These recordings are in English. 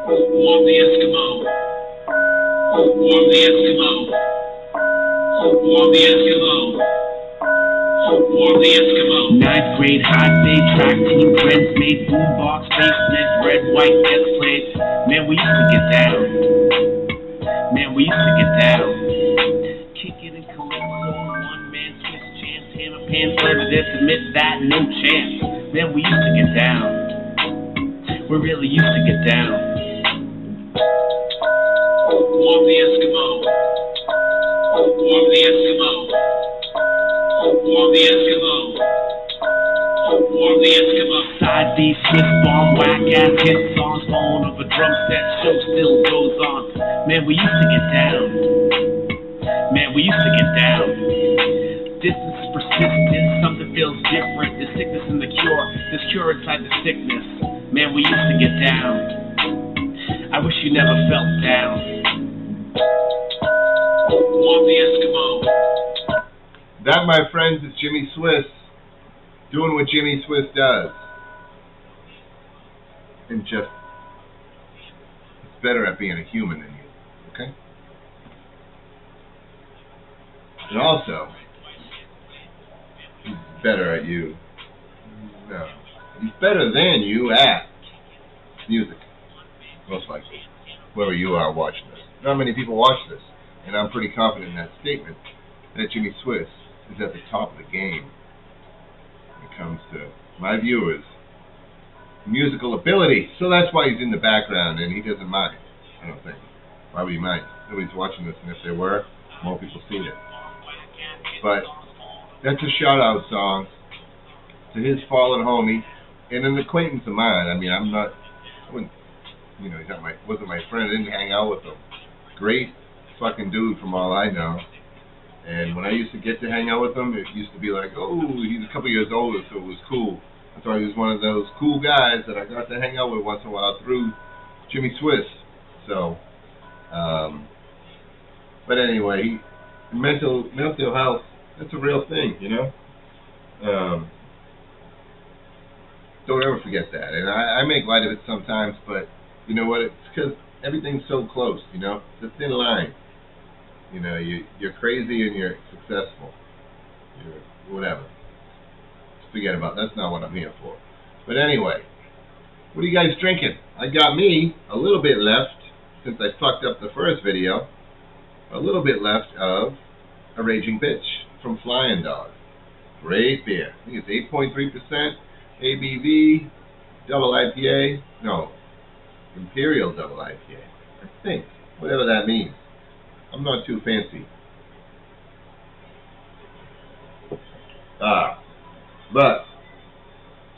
Warm the Eskimo. Warm the Eskimo. Warm the Eskimo. Warm the Eskimo. Ninth grade high day track team, friends made boombox basement, red, white, S-plates. Man, we used to get down. Man, we used to get down. Kick it and calypso, one man Swiss chance, hammer pants, flavor this, admit that, no chance. Man, we used to get down. We really used to get down. Warm the Eskimo. Warm the Eskimo. Warm the Eskimo. Warm the Eskimo. Side B, Swiss bomb, whack ass hit songs, phone over drum set, show still goes on. Man, we used to get down. Man, we used to get down. Distance is persistent, something feels different. The sickness and the cure, this cure inside the sickness. Man, we used to get down. I wish you never felt down. Warm the Eskimo. That, my friends, is Jimmy Swiss doing what Jimmy Swiss does. And just, it's better at being a human than you, okay? And also, he's better at you. No. He's better than you at music, most likely, whoever you are watching this. Not many people watch this, and I'm pretty confident in that statement that Jimmy Swiss is at the top of the game when it comes to my viewers' musical ability. So that's why he's in the background, and he doesn't mind, I don't think. Why would he mind? Nobody's watching this, and if there were, more people see it. But that's a shout-out song to his fallen homie and an acquaintance of mine. I mean, I wouldn't, you know, wasn't my friend. I didn't hang out with him. Great fucking dude from all I know. And when I used to get to hang out with him, it used to be like, oh, he's a couple years older, so it was cool. I thought he was one of those cool guys that I got to hang out with once in a while through Jimmy Swiss. So, but anyway, mental health, that's a real thing, you know? Don't ever forget that. And I make light of it sometimes, but you know what? It's because everything's so close, you know? It's a thin line. You know, you're crazy and you're successful. You're whatever. Forget about it. That's not what I'm here for. But anyway, what are you guys drinking? I got me a little bit left, since I fucked up the first video, a little bit left of a Raging Bitch from Flying Dog. Great beer. I think it's 8.3% ABV, double IPA. No, Imperial double IPA. I think. Whatever that means. I'm not too fancy. But,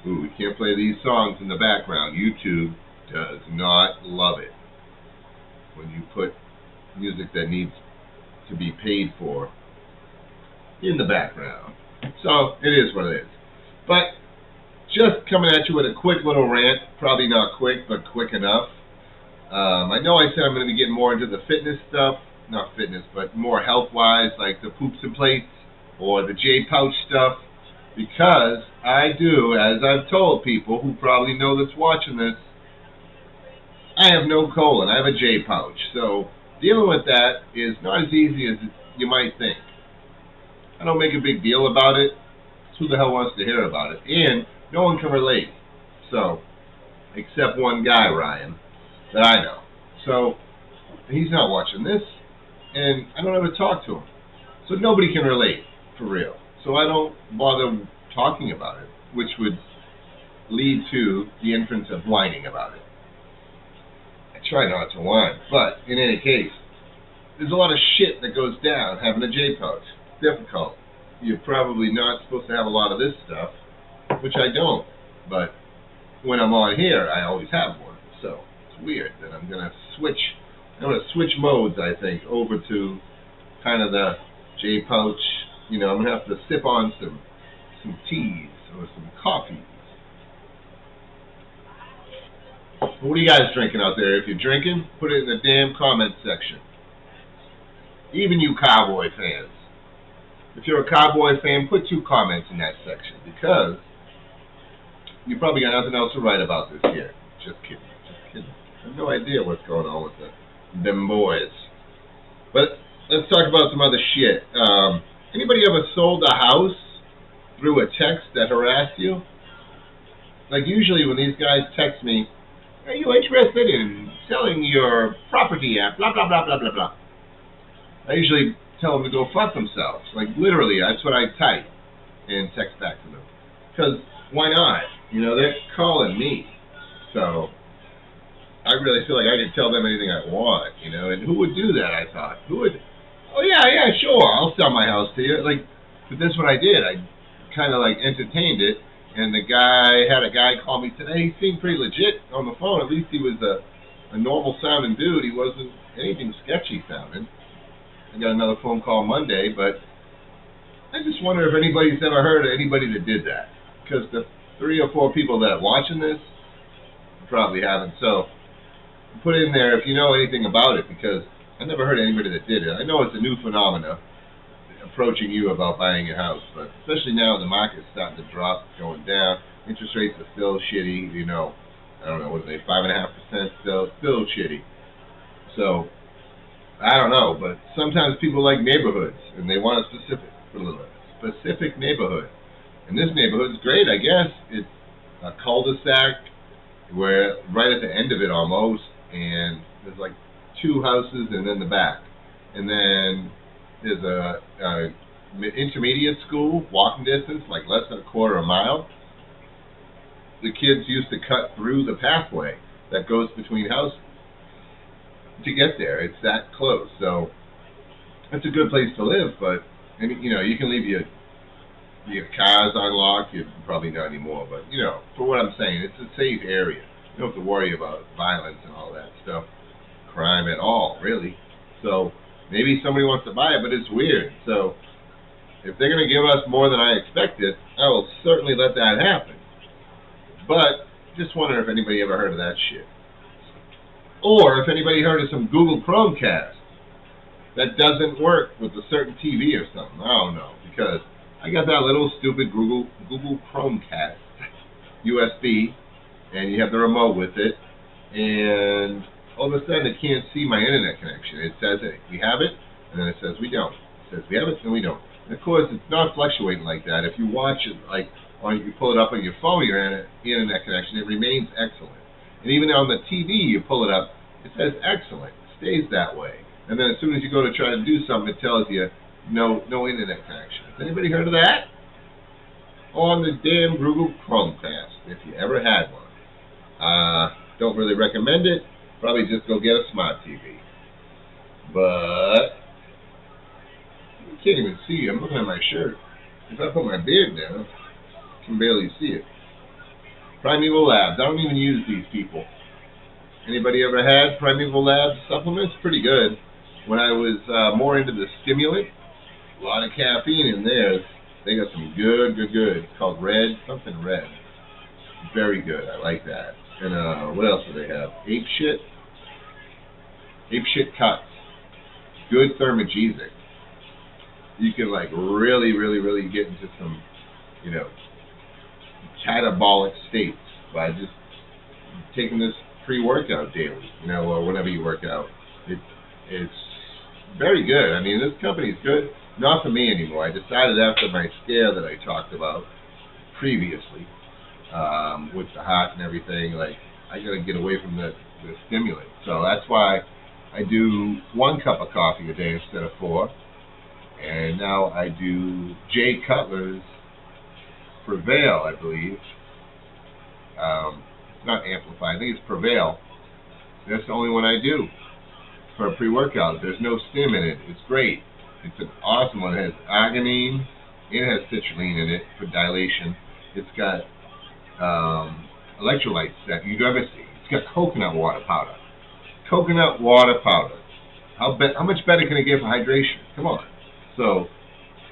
we can't play these songs in the background. YouTube does not love it when you put music that needs to be paid for in the background. So, it is what it is. But, just coming at you with a quick little rant. Probably not quick, but quick enough. I know I said I'm going to be getting more into the fitness stuff. Not fitness, but more health-wise, like the poops and plates or the J-pouch stuff, because I do, as I've told people who probably know that's watching this, I have no colon. I have a J-pouch. So dealing with that is not as easy as you might think. I don't make a big deal about it. Who the hell wants to hear about it? And no one can relate. So, except one guy, Ryan, that I know. So, he's not watching this. And I don't ever talk to him. So nobody can relate, for real. So I don't bother talking about it, which would lead to the inference of whining about it. I try not to whine, but in any case, there's a lot of shit that goes down having a J-pouch. It's difficult. You're probably not supposed to have a lot of this stuff, which I don't. But when I'm on here, I always have one. So it's weird that I'm going to switch modes, I think, over to kind of the J-pouch. You know, I'm going to have to sip on some teas or some coffees. What are you guys drinking out there? If you're drinking, put it in the damn comment section. Even you Cowboy fans. If you're a Cowboy fan, put 2 comments in that section, because you probably got nothing else to write about this here. Just kidding. Just kidding. I have no no idea what's going on with them boys. But let's talk about some other shit. Anybody ever sold a house through a text that harassed you? Like usually when these guys text me, are you interested in selling your property at blah, blah, blah, blah, blah, blah. I usually tell them to go fuck themselves. Like literally, that's what I type and text back to them. Because why not? You know, they're calling me. So I really feel like I can tell them anything I want, you know. And who would do that, I thought? Who would? Oh, yeah, sure, I'll sell my house to you. Like, but that's what I did. I kind of like entertained it. And the guy had a guy call me today. He seemed pretty legit on the phone. At least he was a normal sounding dude. He wasn't anything sketchy sounding. I got another phone call Monday, but I just wonder if anybody's ever heard of anybody that did that. Because the 3 or 4 people that are watching this probably haven't. So put in there if you know anything about it, because I never heard of anybody that did it. I know it's a new phenomena approaching you about buying a house, but especially now the market's starting to drop, going down. Interest rates are still shitty, you know. I don't know, what are they, 5.5% still shitty. So I don't know, but sometimes people like neighborhoods and they want a specific neighborhood. And this neighborhood's great, I guess. It's a cul-de-sac where right at the end of it almost, and there's like 2 houses and then the back. And then there's a intermediate school, walking distance, like less than a quarter of a mile. The kids used to cut through the pathway that goes between houses to get there. It's that close. So it's a good place to live, but you know, you can leave your cars unlocked. You probably not anymore, but you know, for what I'm saying, it's a safe area. You don't have to worry about violence and all that stuff, crime at all, really. So maybe somebody wants to buy it, but it's weird. So if they're going to give us more than I expected, I will certainly let that happen. But just wonder if anybody ever heard of that shit. Or if anybody heard of some Google Chromecast that doesn't work with a certain TV or something. I don't know, because I got that little stupid Google Chromecast USB, and you have the remote with it, and all of a sudden it can't see my internet connection. It says that we have it, and then it says we don't. It says we have it, and we don't. And of course, it's not fluctuating like that. If you watch it, like, or you pull it up on your phone, your internet connection, it remains excellent. And even on the TV, you pull it up, it says excellent. It stays that way. And then as soon as you go to try to do something, it tells you no internet connection. Has anybody heard of that? On the damn Google Chromecast, if you ever had one. Don't really recommend it. Probably just go get a smart TV. But you can't even see. I'm looking at my shirt. If I put my beard down, I can barely see it. Primeval Labs. I don't even use these people. Anybody ever had Primeval Labs supplements? Pretty good. When I was more into the stimulant, a lot of caffeine in theirs. They got some good. It's called Red, something Red. Very good. I like that. And what else do they have? Ape Shit Cuts. Good thermogesic. You can like really get into some, you know, catabolic states by just taking this pre-workout daily, you know, or whenever you work out. It's very good. I mean, this company's good. Not for me anymore. I decided after my scare that I talked about previously, with the heart and everything, like, I gotta get away from the stimulant. So that's why I do 1 cup of coffee a day instead of 4. And now I do Jay Cutler's Prevail, I believe. It's not Amplify, I think it's Prevail. That's the only one I do for a pre-workout. There's no stim in it. It's great. It's an awesome one. It has arginine. It has citrulline in it for dilation. It's got electrolytes that you've ever seen. It's got coconut water powder. Coconut water powder. How much better can it get for hydration? Come on. So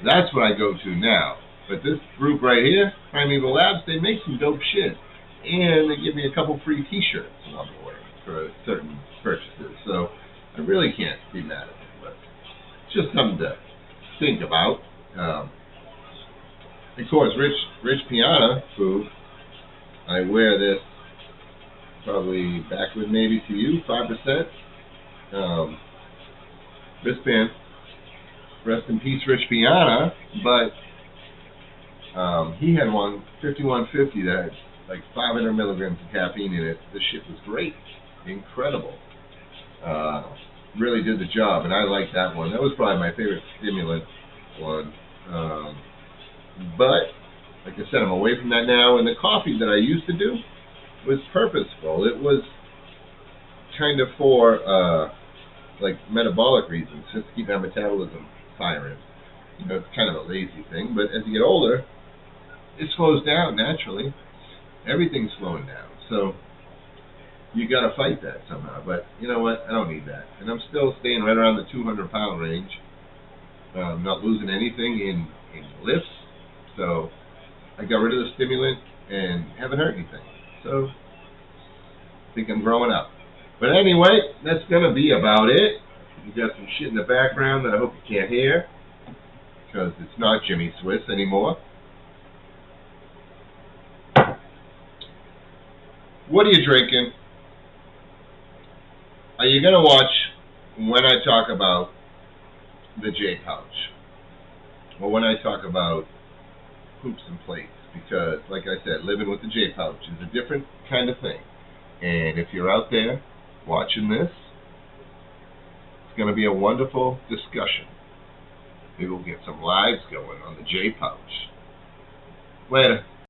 that's what I go to now. But this group right here, Primeval Labs, they make some dope shit. And they give me a couple free t-shirts along the way for certain purchases. So I really can't be mad at them. But it's just something to think about. Of course, Rich Piana, who I wear this probably back Backward maybe to you, 5%. Wristband. Rest in peace, Rich Piana. But he had one, 5150, that had like 500 milligrams of caffeine in it. This shit was great. Incredible. Really did the job, and I like that one. That was probably my favorite stimulant one. But, like I said, I'm away from that now, and the coffee that I used to do was purposeful. It was kind of for, like, metabolic reasons, just to keep my metabolism firing. You know, it's kind of a lazy thing, but as you get older, it slows down naturally. Everything's slowing down, so you got to fight that somehow. But you know what? I don't need that, and I'm still staying right around the 200-pound range. I'm not losing anything in lifts, so I got rid of the stimulant and haven't hurt anything. So I think I'm growing up. But anyway, that's gonna be about it. You got some shit in the background that I hope you can't hear, because it's not Jimmy Swiss anymore. What are you drinking? Are you going to watch when I talk about the J pouch? Or when I talk about hoops and plates? Because, like I said, living with the J pouch is a different kind of thing. And if you're out there watching this, it's going to be a wonderful discussion. Maybe we'll get some lives going on the J pouch. Later.